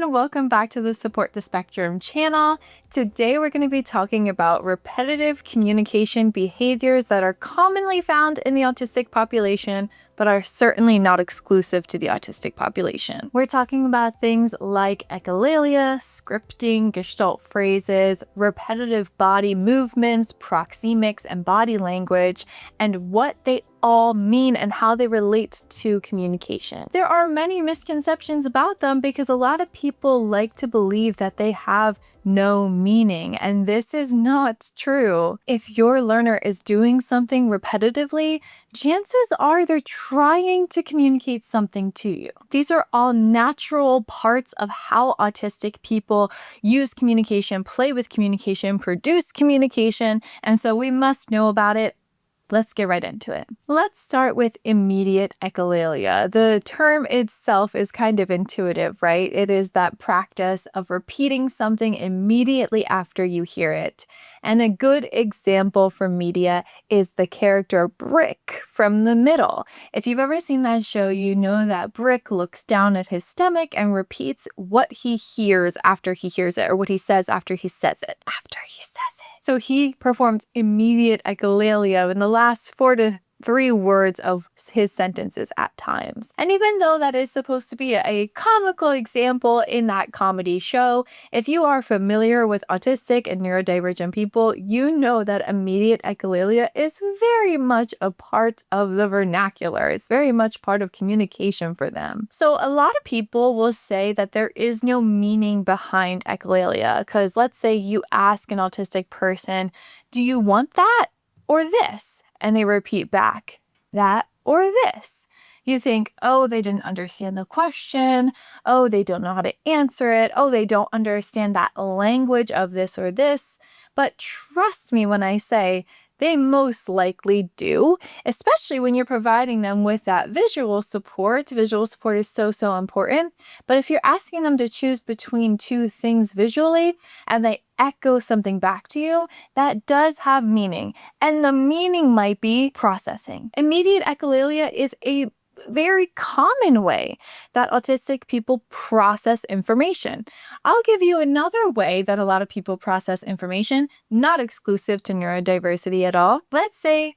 everyone, welcome back to the Support the Spectrum channel. Today we're going to be talking about repetitive communication behaviors that are commonly found in the autistic population, but are certainly not exclusive to the autistic population. We're talking about things like echolalia, scripting, gestalt phrases, repetitive body movements, proxymix, and body language, and what they all mean and how they relate to communication. There are many misconceptions about them because a lot of people like to believe that they have no meaning, and this is not true. If your learner is doing something repetitively, chances are they're trying to communicate something to you. These are all natural parts of how autistic people use communication, play with communication, produce communication, and so we must know about it. Let's get right into it. Let's start with immediate echolalia. The term itself is kind of intuitive, right? It is that practice of repeating something immediately after you hear it. And a good example for media is the character Brick from The Middle. If you've ever seen that show, you know that Brick looks down at his stomach and repeats what he hears after he hears it, or what he says after he says it. So he performs immediate echolalia in the last 4 to 3 words of his sentences at times. And even though that is supposed to be a comical example in that comedy show, if you are familiar with autistic and neurodivergent people, you know that immediate echolalia is very much a part of the vernacular. It's very much part of communication for them. So a lot of people will say that there is no meaning behind echolalia, because let's say you ask an autistic person, do you want that or this? And they repeat back, that or this. You think, oh, they didn't understand the question. Oh, they don't know how to answer it. Oh, they don't understand that language of this or this. But trust me when I say they most likely do, especially when you're providing them with that visual support. Visual support is so important. But if you're asking them to choose between 2 things visually and they echo something back to you, that does have meaning. And the meaning might be processing. Immediate echolalia is a very common way that autistic people process information. I'll give you another way that a lot of people process information, not exclusive to neurodiversity at all. Let's say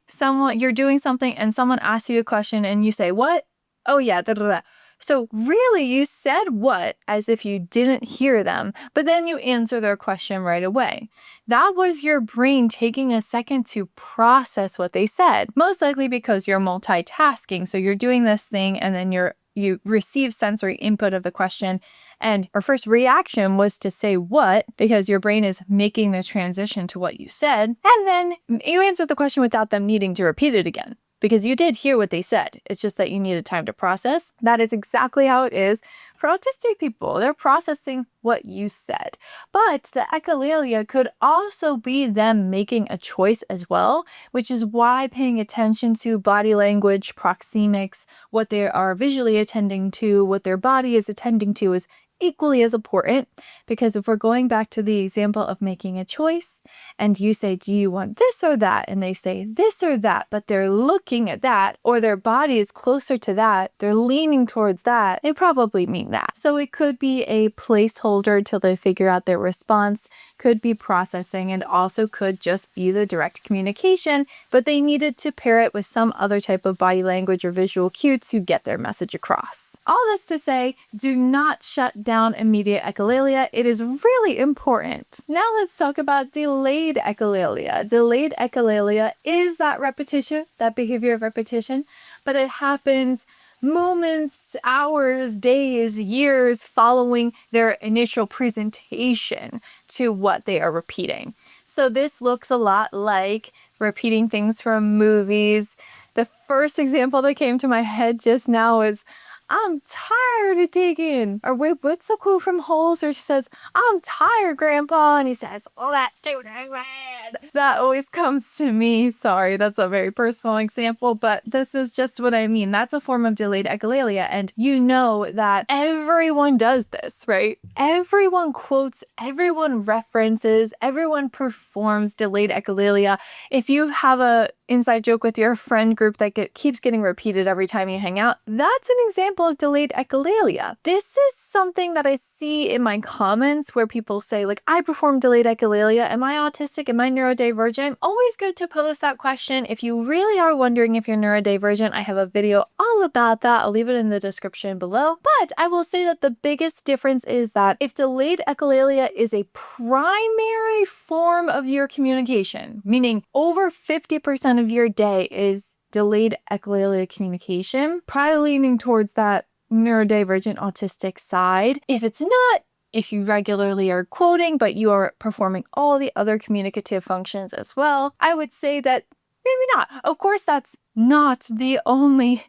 you're doing something and someone asks you a question and you say, what? Oh yeah, da da da. So really you said what as if you didn't hear them, but then you answer their question right away. That was your brain taking a second to process what they said, most likely because you're multitasking. So you're doing this thing and then you receive sensory input of the question, and our first reaction was to say what, because your brain is making the transition to what you said, and then you answer the question without them needing to repeat it again. Because you did hear what they said. It's just that you needed time to process. That is exactly how it is for autistic people. They're processing what you said. But the echolalia could also be them making a choice as well, which is why paying attention to body language, proxemics, what they are visually attending to, what their body is attending to is equally as important. Because if we're going back to the example of making a choice and you say, do you want this or that? And they say this or that, but they're looking at that, or their body is closer to that, they're leaning towards that, they probably mean that. So it could be a placeholder till they figure out their response, could be processing, and also could just be the direct communication, but they needed to pair it with some other type of body language or visual cue to get their message across. All this to say, do not shut down immediate echolalia. It is really important. Now let's talk about delayed echolalia. Delayed echolalia is that repetition, that behavior of repetition, but it happens moments, hours, days, years following their initial presentation to what they are repeating. So this looks a lot like repeating things from movies. The first example that came to my head just now is, I'm tired of digging. Or wait, what's the quote from Holes where she says, I'm tired, Grandpa, and he says, oh, that's too bad. That always comes to me. Sorry, that's a very personal example, but this is just what I mean. That's a form of delayed echolalia, and you know that everyone does this, right? Everyone quotes, everyone references, everyone performs delayed echolalia. If you have a inside joke with your friend group that keeps getting repeated every time you hang out. That's an example of delayed echolalia. This is something that I see in my comments where people say, like, I perform delayed echolalia. Am I autistic? Am I neurodivergent? Always good to pose that question. If you really are wondering if you're neurodivergent, I have a video all about that. I'll leave it in the description below. But I will say that the biggest difference is that if delayed echolalia is a primary form of your communication, meaning over 50% of your day is delayed echolalia communication, probably leaning towards that neurodivergent autistic side. If it's not, if you regularly are quoting, but you are performing all the other communicative functions as well, I would say that maybe not. Of course, that's not the only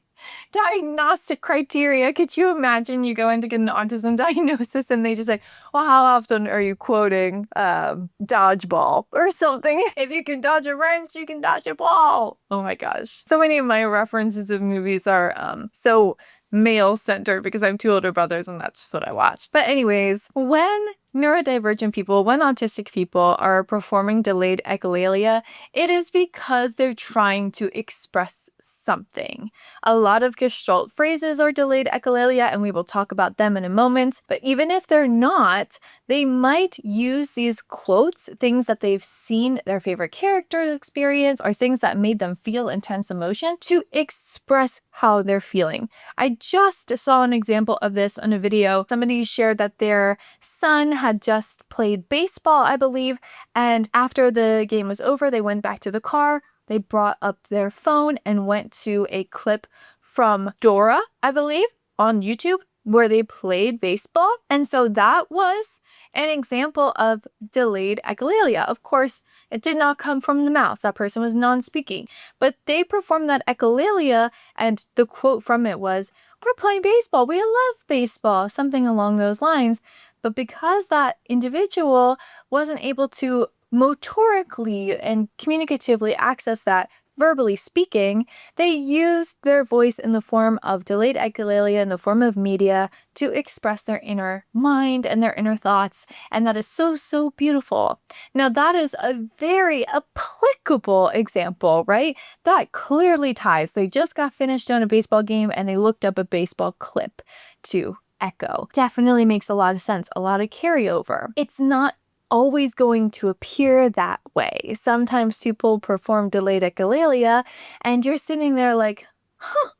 diagnostic criteria. Could you imagine you go in to get an autism diagnosis and they just say, well, how often are you quoting dodgeball or something? If you can dodge a wrench, you can dodge a ball. Oh my gosh. So many of my references of movies are so male-centered because I have 2 older brothers and that's just what I watched. But anyways, when neurodivergent people, when autistic people are performing delayed echolalia, it is because they're trying to express something. A lot of Gestalt phrases are delayed echolalia, and we will talk about them in a moment. But even if they're not, they might use these quotes, things that they've seen their favorite characters experience, or things that made them feel intense emotion to express how they're feeling. I just saw an example of this on a video. Somebody shared that their son had just played baseball, I believe, and after the game was over, they went back to the car. They brought up their phone and went to a clip from Dora, I believe, on YouTube, where they played baseball. And so that was an example of delayed echolalia. Of course, it did not come from the mouth. That person was non-speaking. But they performed that echolalia, and the quote from it was, "We're playing baseball. We love baseball," something along those lines. But because that individual wasn't able to motorically and communicatively access that verbally speaking, they used their voice in the form of delayed echolalia, in the form of media, to express their inner mind and their inner thoughts. And that is so, so beautiful. Now, that is a very applicable example, right? That clearly ties. They just got finished doing a baseball game and they looked up a baseball clip to echo. Definitely makes a lot of sense, a lot of carryover. It's not always going to appear that way. Sometimes people perform delayed echolalia and you're sitting there like, huh,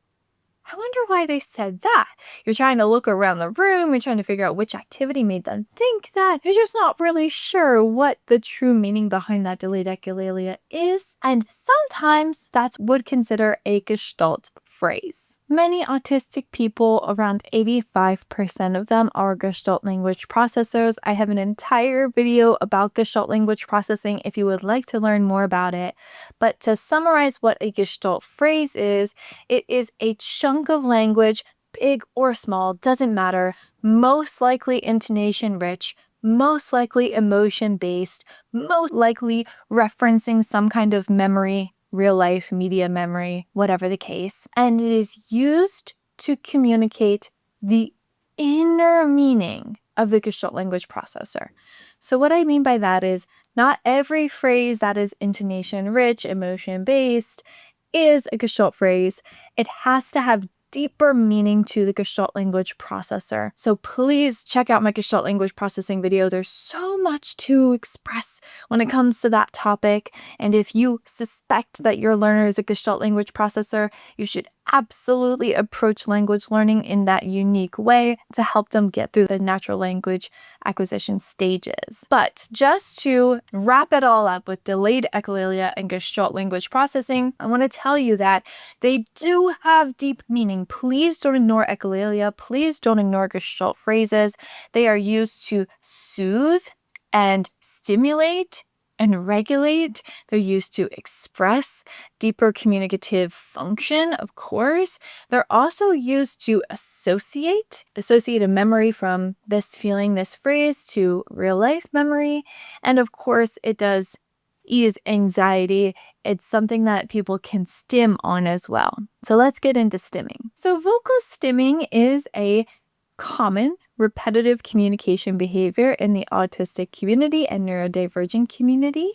I wonder why they said that. You're trying to look around the room, you're trying to figure out which activity made them think that. You're just not really sure what the true meaning behind that delayed echolalia is. And sometimes that's what would consider a Gestalt phrase. Many autistic people, around 85% of them, are Gestalt language processors. I have an entire video about Gestalt language processing if you would like to learn more about it. But to summarize what a Gestalt phrase is, it is a chunk of language, big or small, doesn't matter, most likely intonation rich, most likely emotion based, most likely referencing some kind of memory, real life, media memory, whatever the case. And it is used to communicate the inner meaning of the Gestalt language processor. So what I mean by that is not every phrase that is intonation rich, emotion based is a Gestalt phrase. It has to have deeper meaning to the Gestalt language processor. So please check out my Gestalt language processing video. There's so much to express when it comes to that topic. And if you suspect that your learner is a Gestalt language processor, you should absolutely approach language learning in that unique way to help them get through the natural language acquisition stages. But just to wrap it all up with delayed echolalia and Gestalt language processing, I want to tell you that they do have deep meaning. Please don't ignore echolalia. Please don't ignore Gestalt phrases. They are used to soothe and stimulate and regulate. They're used to express deeper communicative function, of course. They're also used to associate a memory from this feeling, this phrase, to real life memory. And of course, it does ease anxiety. It's something that people can stim on as well. So let's get into stimming. So vocal stimming is a common repetitive communication behavior in the autistic community and neurodivergent community.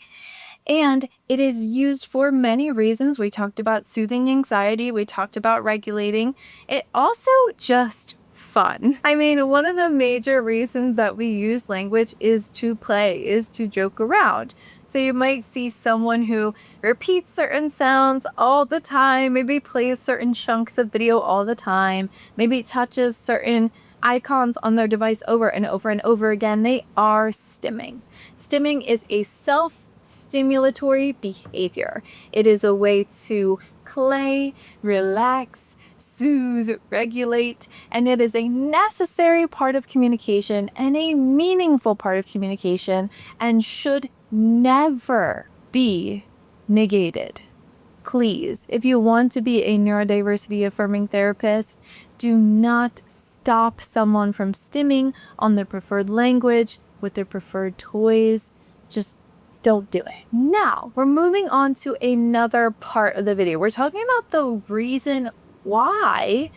And it is used for many reasons. We talked about soothing anxiety. We talked about regulating. It also just fun. I mean, one of the major reasons that we use language is to play, is to joke around. So you might see someone who repeats certain sounds all the time, maybe plays certain chunks of video all the time, maybe touches certain icons on their device over and over and over again. They are stimming. Stimming is a self-stimulatory behavior. It is a way to play, relax, soothe, regulate, and it is a necessary part of communication and a meaningful part of communication and should never be negated. Please, if you want to be a neurodiversity affirming therapist, do not stop someone from stimming on their preferred language with their preferred toys. Just don't do it. Now, we're moving on to another part of the video. We're talking about the reason why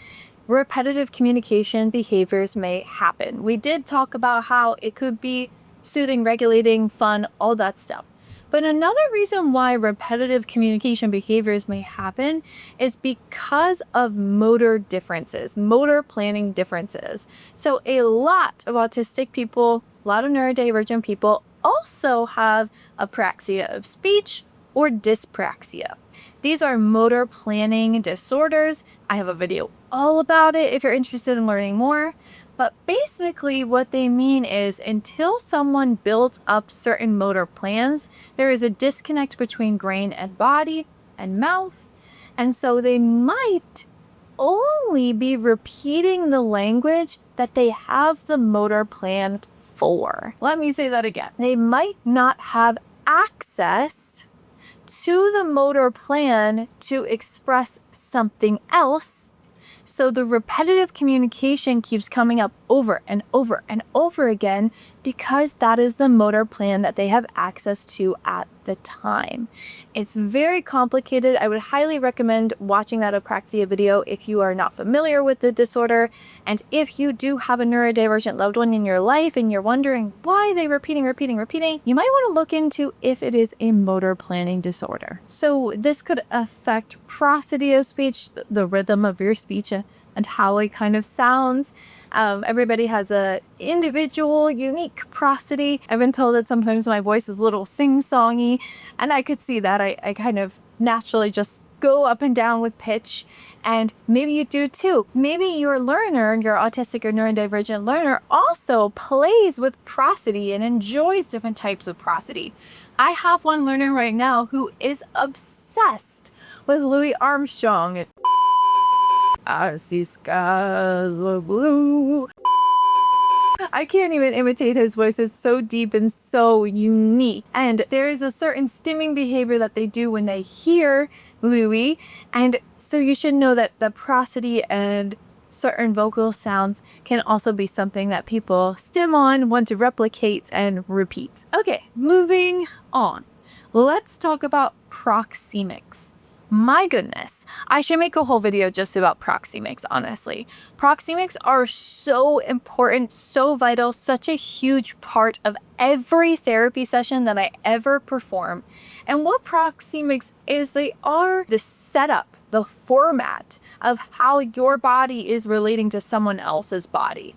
repetitive communication behaviors may happen. We did talk about how it could be soothing, regulating, fun, all that stuff. But another reason why repetitive communication behaviors may happen is because of motor differences, motor planning differences. So a lot of autistic people, a lot of neurodivergent people also have apraxia of speech or dyspraxia. These are motor planning disorders. I have a video all about it if you're interested in learning more. But basically what they mean is until someone builds up certain motor plans, there is a disconnect between brain and body and mouth. And so they might only be repeating the language that they have the motor plan for. Let me say that again. They might not have access to the motor plan to express something else. So the repetitive communication keeps coming up over and over and over again because that is the motor plan that they have access to at the time. It's very complicated. I would highly recommend watching that apraxia video if you are not familiar with the disorder. And if you do have a neurodivergent loved one in your life and you're wondering why they repeating, you might want to look into if it is a motor planning disorder. So this could affect prosody of speech, the rhythm of your speech, and how it kind of sounds. Everybody has a individual, unique prosody. I've been told that sometimes my voice is a little sing-songy, and I could see that. I kind of naturally just go up and down with pitch, and maybe you do too. Maybe your learner, your autistic or neurodivergent learner, also plays with prosody and enjoys different types of prosody. I have one learner right now who is obsessed with Louis Armstrong. I see skies of blue. I can't even imitate his voice. It's so deep and so unique. And there is a certain stimming behavior that they do when they hear Louis. And so you should know that the prosody and certain vocal sounds can also be something that people stim on, want to replicate and repeat. Okay, moving on. Let's talk about proxymix. My goodness, I should make a whole video just about proxymix, honestly. Proxymix are so important, so vital, such a huge part of every therapy session that I ever perform. And what proxymix is, they are the setup, the format of how your body is relating to someone else's body.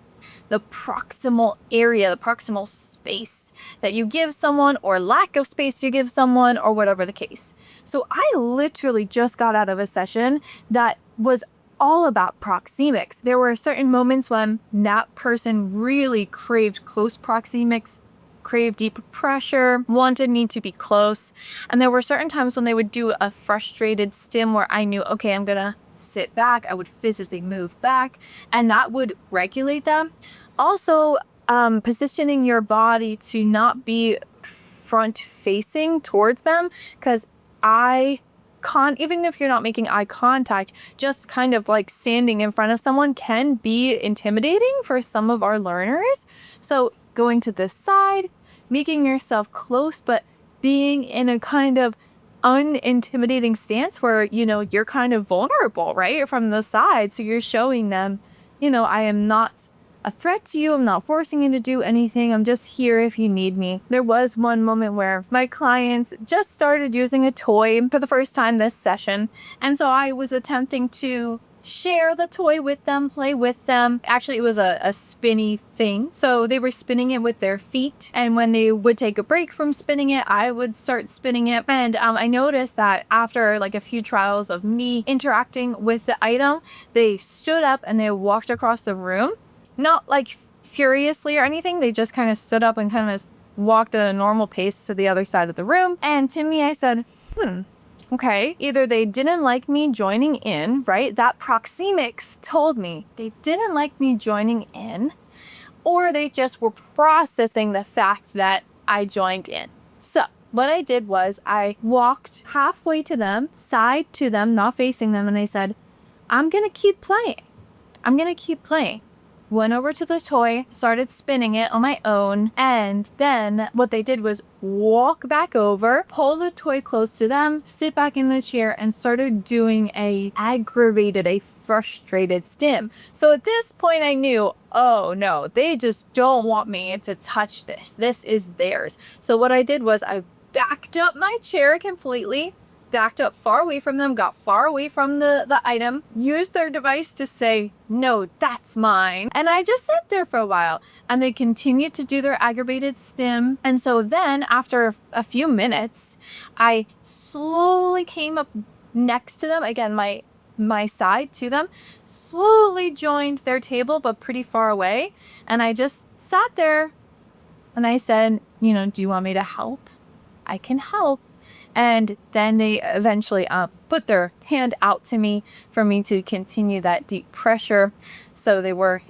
The proximal area, the proximal space that you give someone, or lack of space you give someone, or whatever the case. So I literally just got out of a session that was all about proxymix. There were certain moments when that person really craved close proxymix, craved deep pressure, wanted me to be close. And there were certain times when they would do a frustrated stim where I knew, okay, I'm gonna sit back. I would physically move back, and that would regulate them. Also, positioning your body to not be front facing towards them, because even if you're not making eye contact, just kind of like standing in front of someone can be intimidating for some of our learners. So going to this side, making yourself close, but being in a kind of unintimidating stance where, you know, you're kind of vulnerable, right? From the side. So you're showing them, you know, I am not a threat to you. I'm not forcing you to do anything. I'm just here if you need me. There was one moment where my clients just started using a toy for the first time this session. And so I was attempting to share the toy with them, play with them. Actually, it was a spinny thing. So they were spinning it with their feet. And when they would take a break from spinning it, I would start spinning it. And I noticed that after like a few trials of me interacting with the item, they stood up and they walked across the room. Not like furiously or anything. They just kind of stood up and kind of walked at a normal pace to the other side of the room. And to me, I said, okay, either they didn't like me joining in, right? That proxymix told me they didn't like me joining in, or they just were processing the fact that I joined in. So what I did was I walked halfway to them, side to them, not facing them, and I said, I'm gonna keep playing. I'm gonna keep playing. Went over to the toy, started spinning it on my own, and then what they did was walk back over, pull the toy close to them, sit back in the chair, and started doing a frustrated stim. So at this point I knew, oh no, they just don't want me to touch this. This is theirs. So what I did was I backed up my chair completely, backed up far away from them, got far away from the item, used their device to say, no, that's mine. And I just sat there for a while and they continued to do their aggravated stim. And so then after a few minutes, I slowly came up next to them, again, my side to them, slowly joined their table, but pretty far away. And I just sat there and I said, do you want me to help? I can help. And then they eventually put their hand out to me for me to continue that deep pressure. So they were,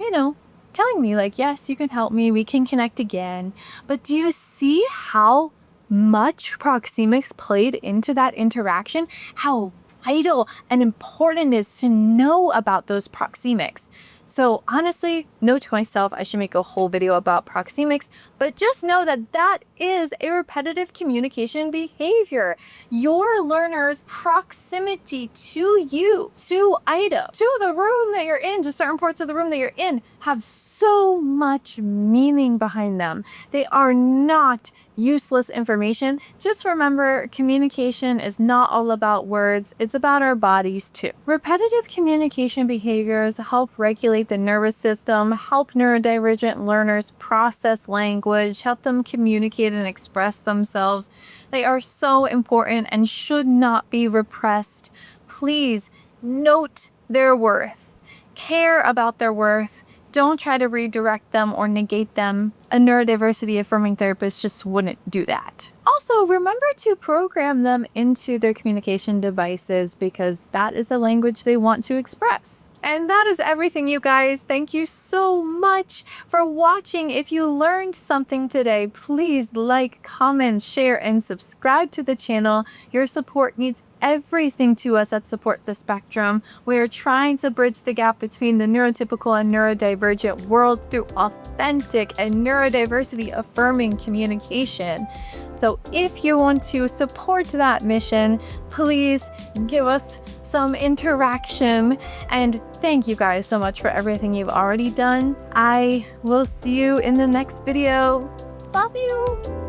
telling me like, yes, you can help me. We can connect again. But do you see how much proxymix played into that interaction? How vital and important it is to know about those proxymix. So honestly, note to myself, I should make a whole video about proxymix, but just know that that is a repetitive communication behavior. Your learner's proximity to you, to item, to the room that you're in, to certain parts of the room that you're in, have so much meaning behind them. They are not useless information. Just remember, communication is not all about words. It's about our bodies too. Repetitive communication behaviors help regulate the nervous system, help neurodivergent learners process language, help them communicate and express themselves. They are so important and should not be repressed. Please note their worth. Care about their worth. Don't try to redirect them or negate them. A neurodiversity affirming therapist just wouldn't do that. Also, remember to program them into their communication devices because that is the language they want to express. And that is everything, you guys. Thank you so much for watching. If you learned something today, please like, comment, share, and subscribe to the channel. Your support means everything to us at Support the Spectrum. We are trying to bridge the gap between the neurotypical and neurodivergent world through authentic and neurodiversity affirming communication. So if you want to support that mission, please give us some interaction. And thank you guys so much for everything you've already done. I will see you in the next video. Love you.